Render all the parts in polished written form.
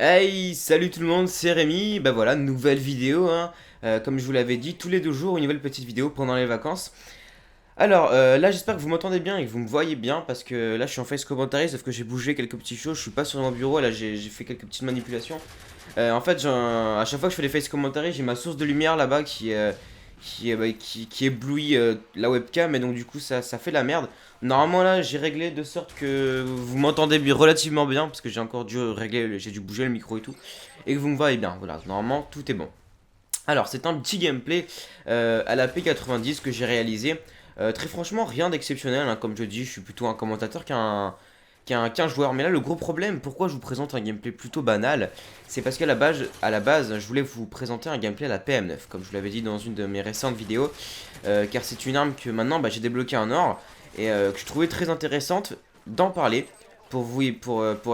Hey, salut tout le monde, c'est Rémi. Bah voilà, nouvelle vidéo, hein. Comme je vous l'avais dit, tous les 2 jours, une nouvelle petite vidéo pendant les vacances. Alors là, j'espère que vous m'entendez bien et que vous me voyez bien parce que là, je suis en face commentary, sauf que j'ai bougé quelques petits choses. Je suis pas sur mon bureau, là, j'ai fait quelques petites manipulations. En fait, à chaque fois que je fais les face commentary, j'ai ma source de lumière là-bas qui éblouit la webcam et donc du coup, ça fait la merde. Normalement, là, j'ai réglé de sorte que vous m'entendez relativement bien parce que j'ai encore dû régler, j'ai dû bouger le micro et tout et que vous me voyez bien. Voilà, normalement, tout est bon. Alors, c'est un petit gameplay à la P90 que j'ai réalisé. Très franchement, rien d'exceptionnel, hein, comme je dis, je suis plutôt un commentateur qu'un joueur. Mais là, le gros problème, pourquoi je vous présente un gameplay plutôt banal, c'est parce qu'à la base, je voulais vous présenter un gameplay à la PM9, comme je vous l'avais dit dans une de mes récentes vidéos, car c'est une arme que maintenant j'ai débloqué un or, et que je trouvais très intéressante d'en parler, pour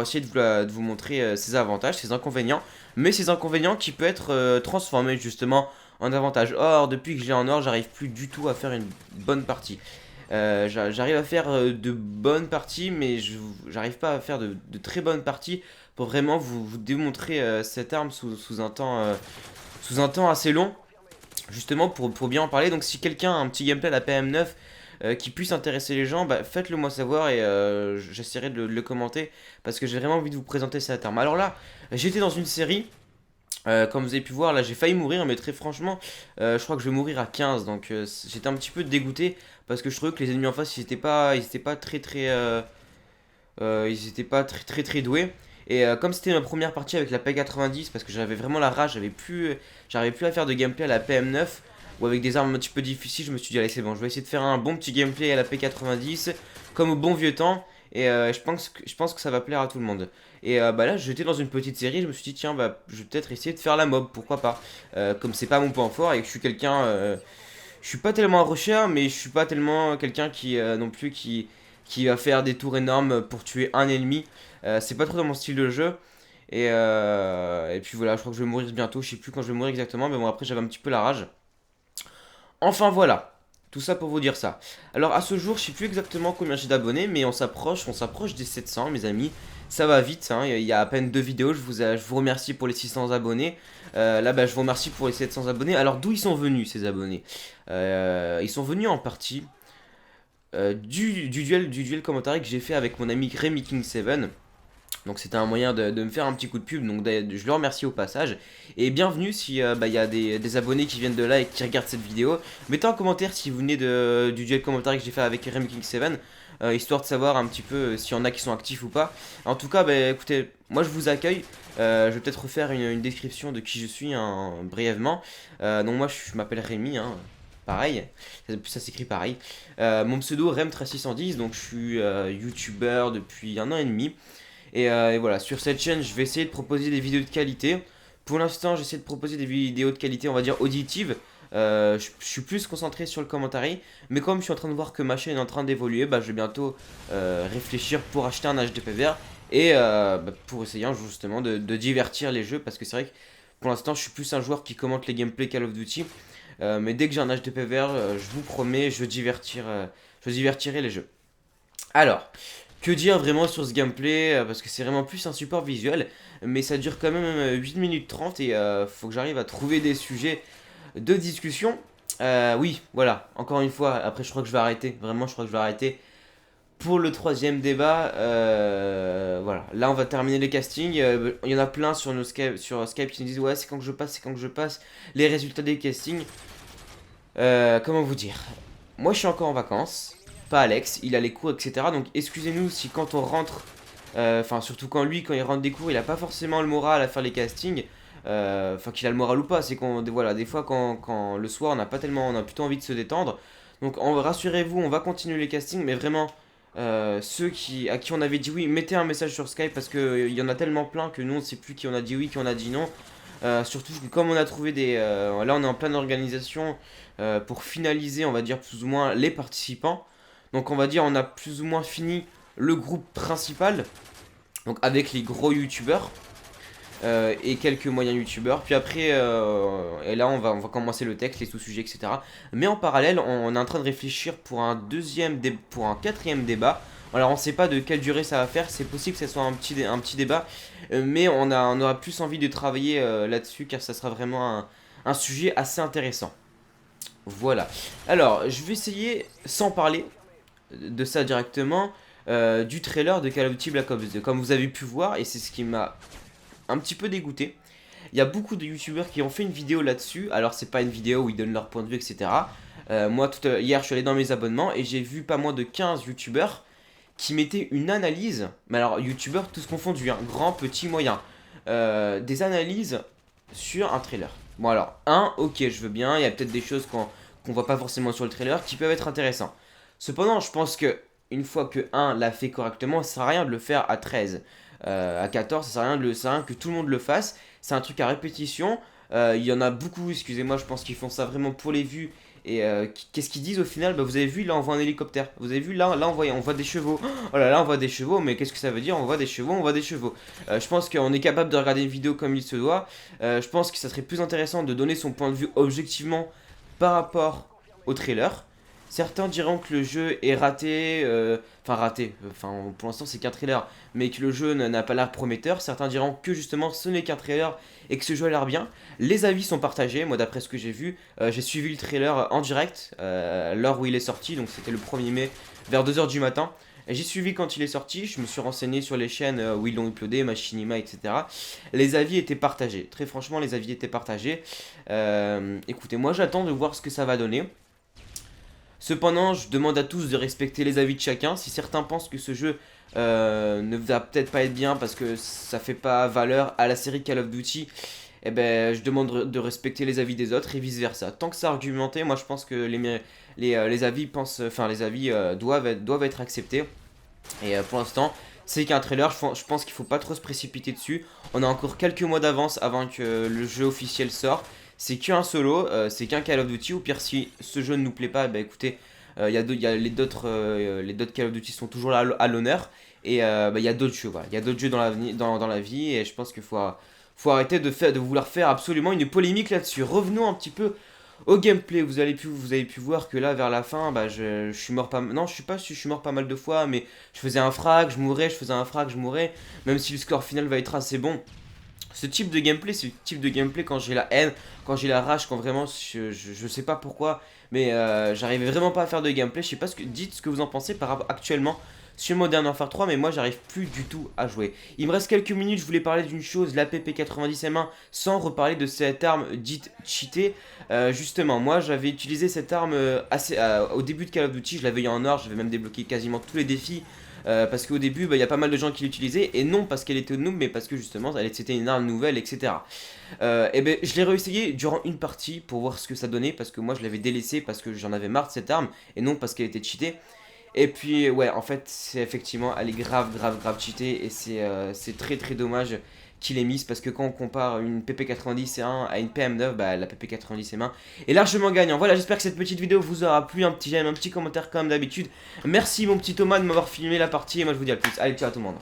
essayer de vous montrer ses avantages, ses inconvénients, mais ces inconvénients qui peuvent être transformés justement en avantages. Or, depuis que je l'ai en or, j'arrive plus du tout à faire une bonne partie. J'arrive à faire de bonnes parties, mais j'arrive pas à faire de très bonnes parties pour vraiment vous démontrer cette arme sous un temps assez long, justement pour bien en parler. Donc si quelqu'un a un petit gameplay à la PM9 qui puisse intéresser les gens, bah, faites-le moi savoir et j'essaierai de le commenter parce que j'ai vraiment envie de vous présenter cette arme. Alors là, j'étais dans une série. Comme vous avez pu voir, là j'ai failli mourir, mais très franchement, je crois que je vais mourir à 15, donc j'étais un petit peu dégoûté parce que je trouvais que les ennemis en face ils étaient pas très doués. Et comme c'était ma première partie avec la P90, parce que j'avais vraiment la rage, j'arrivais plus à faire de gameplay à la PM9 ou avec des armes un petit peu difficiles, je me suis dit allez c'est bon, je vais essayer de faire un bon petit gameplay à la P90 comme au bon vieux temps. Et je pense que ça va plaire à tout le monde. Et bah là, j'étais dans une petite série, je me suis dit, tiens, bah, je vais peut-être essayer de faire la mob, pourquoi pas. Comme c'est pas mon point fort et que je suis quelqu'un. Je suis pas tellement un rusher, mais je suis pas tellement quelqu'un qui non plus qui va faire des tours énormes pour tuer un ennemi. C'est pas trop dans mon style de jeu. Et puis voilà, je crois que je vais mourir bientôt, je sais plus quand je vais mourir exactement, mais bon, après j'avais un petit peu la rage. Enfin voilà. Tout ça pour vous dire ça. Alors à ce jour, je sais plus exactement combien j'ai d'abonnés, mais on s'approche des 700, mes amis. Ça va vite, hein. Il y a à peine 2 vidéos. Je vous remercie pour les 600 abonnés. Là, bah, je vous remercie pour les 700 abonnés. Alors d'où ils sont venus ces abonnés? Ils sont venus en partie du duel commentaire que j'ai fait avec mon ami Remy King 7. Donc c'était un moyen de me faire un petit coup de pub, donc je le remercie au passage. Et bienvenue si bah, y a des abonnés qui viennent de là et qui regardent cette vidéo. Mettez en commentaire si vous venez du duel commentaire que j'ai fait avec Remy King 7, histoire de savoir un petit peu s'il y en a qui sont actifs ou pas. En tout cas, bah, écoutez, moi je vous accueille. Je vais peut-être refaire une description de qui je suis hein, brièvement. Donc moi je m'appelle Rémi, hein, pareil, ça s'écrit pareil. Mon pseudo Rem610, donc je suis youtubeur depuis 1 an et demi. Et voilà, sur cette chaîne, je vais essayer de proposer des vidéos de qualité. Pour l'instant, j'essaie de proposer des vidéos de qualité, on va dire auditives. Je suis plus concentré sur le commentary. Mais comme je suis en train de voir que ma chaîne est en train d'évoluer, bah, je vais bientôt réfléchir pour acheter un HDP vert. Et bah, pour essayer justement de divertir les jeux. Parce que c'est vrai que pour l'instant, je suis plus un joueur qui commente les gameplays Call of Duty. Mais dès que j'ai un HDP vert, je vous promets, je divertirai les jeux. Alors, que dire vraiment sur ce gameplay parce que c'est vraiment plus un support visuel, mais ça dure quand même 8 minutes 30 et faut que j'arrive à trouver des sujets de discussion. Oui, voilà, encore une fois, après je crois que je vais arrêter, vraiment je crois que je vais arrêter pour le troisième débat. Voilà, là on va terminer les castings. Il y en a plein sur Skype qui nous disent ouais c'est quand que je passe, c'est quand que je passe les résultats des castings. Comment vous dire? Moi je suis encore en vacances, pas Alex, il a les cours, etc. Donc excusez-nous si quand on rentre, enfin surtout quand il rentre des cours, il a pas forcément le moral à faire les castings. Enfin qu'il a le moral ou pas, c'est qu'on voilà, des fois quand le soir on a plutôt envie de se détendre. Donc rassurez-vous, on va continuer les castings, mais vraiment à qui on avait dit oui, mettez un message sur Skype parce que il y en a tellement plein que nous on sait plus qui on a dit oui, qui on a dit non. Surtout que comme on a trouvé là on est en pleine organisation pour finaliser on va dire plus ou moins les participants. Donc on va dire on a plus ou moins fini le groupe principal. Donc avec les gros youtubeurs. et quelques moyens youtubeurs. Puis après, et là on va commencer le texte, les sous-sujets, etc. Mais en parallèle, on est en train de réfléchir pour un pour un quatrième débat. Alors on sait pas de quelle durée ça va faire, c'est possible que ce soit un petit débat, mais on aura plus envie de travailler là-dessus car ça sera vraiment un sujet assez intéressant. Voilà. Alors, je vais essayer, sans parler de ça directement, du trailer de Call of Duty Black Ops 2. Comme vous avez pu voir, et c'est ce qui m'a un petit peu dégoûté, il y a beaucoup de youtubeurs qui ont fait une vidéo là-dessus. Alors, c'est pas une vidéo où ils donnent leur point de vue, etc. Moi, hier, je suis allé dans mes abonnements et j'ai vu pas moins de 15 youtubeurs qui mettaient une analyse. Mais alors, youtubeurs, tous confondus, hein, grand, petit, moyen. Des analyses sur un trailer. Bon alors, ok, je veux bien, il y a peut-être des choses qu'on voit pas forcément sur le trailer qui peuvent être intéressantes. Cependant, je pense que une fois que 1 l'a fait correctement, ça sert à rien de le faire à 13. À 14, ça sert à rien que tout le monde le fasse. C'est un truc à répétition. Il y en a beaucoup, excusez-moi, je pense qu'ils font ça vraiment pour les vues. Et qu'est-ce qu'ils disent au final? Bah, vous avez vu, là on voit un hélicoptère. Vous avez vu, là on voit des chevaux. Oh là là, on voit des chevaux, mais qu'est-ce que ça veut dire? On voit des chevaux, on voit des chevaux. Je pense qu'on est capable de regarder une vidéo comme il se doit. Je pense que ça serait plus intéressant de donner son point de vue objectivement par rapport au trailer. Certains diront que le jeu est raté, pour l'instant c'est qu'un trailer, mais que le jeu n'a pas l'air prometteur. Certains diront que justement ce n'est qu'un trailer et que ce jeu a l'air bien. Les avis sont partagés, moi d'après ce que j'ai vu, j'ai suivi le trailer en direct, l'heure où il est sorti, donc c'était le 1er mai, vers 2 h du matin. J'ai suivi quand il est sorti, je me suis renseigné sur les chaînes où ils l'ont uploadé, Machinima, etc. Les avis étaient partagés, très franchement les avis étaient partagés. Écoutez, moi j'attends de voir ce que ça va donner. Cependant, je demande à tous de respecter les avis de chacun. Si certains pensent que ce jeu ne va peut-être pas être bien parce que ça fait pas valeur à la série Call of Duty, eh ben, je demande de respecter les avis des autres et vice versa. Tant que c'est argumenté, moi je pense que les avis doivent être acceptés. Et pour l'instant, c'est qu'un trailer, je pense qu'il faut pas trop se précipiter dessus. On a encore quelques mois d'avance avant que le jeu officiel sorte. C'est qu'un solo, c'est qu'un Call of Duty. Ou pire, si ce jeu ne nous plaît pas, bah écoutez, il y a les d'autres Call of Duty sont toujours là à l'honneur. Et il y a d'autres jeux, voilà. Il y a d'autres jeux dans la vie. Et je pense qu'il faut arrêter de vouloir faire absolument une polémique là-dessus. Revenons un petit peu au gameplay. Vous avez pu voir que là, vers la fin, bah, je suis mort pas mal. Non, je suis mort pas mal de fois. Mais je faisais un frag, je mourais, je faisais un frag, je mourais. Même si le score final va être assez bon. Ce type de gameplay, c'est le type de gameplay quand j'ai la haine, quand j'ai la rage, quand vraiment je sais pas pourquoi, mais j'arrivais vraiment pas à faire de gameplay. Je sais pas dites ce que vous en pensez par rapport actuellement sur Modern Warfare 3, mais moi j'arrive plus du tout à jouer. Il me reste quelques minutes, je voulais parler d'une chose, la PP90 M1, sans reparler de cette arme dite cheatée. Justement, moi j'avais utilisé cette arme au début de Call of Duty, je l'avais eu en or, j'avais même débloqué quasiment tous les défis. Parce qu'au début, il y a pas mal de gens qui l'utilisaient, et non parce qu'elle était noob, mais parce que justement, c'était une arme nouvelle, etc. Et ben, je l'ai réessayé durant une partie pour voir ce que ça donnait, parce que moi je l'avais délaissé parce que j'en avais marre de cette arme, et non parce qu'elle était cheatée. Et puis, ouais, en fait, c'est effectivement, elle est grave cheatée, et c'est très très dommage qu'il ait mise, parce que quand on compare une PP90 à une PM9, bah la PP90 M1 est largement gagnant. Voilà, j'espère que cette petite vidéo vous aura plu, un petit j'aime, un petit commentaire comme d'habitude. Merci mon petit Thomas de m'avoir filmé la partie, et moi je vous dis à plus. Allez, ciao à tout le monde.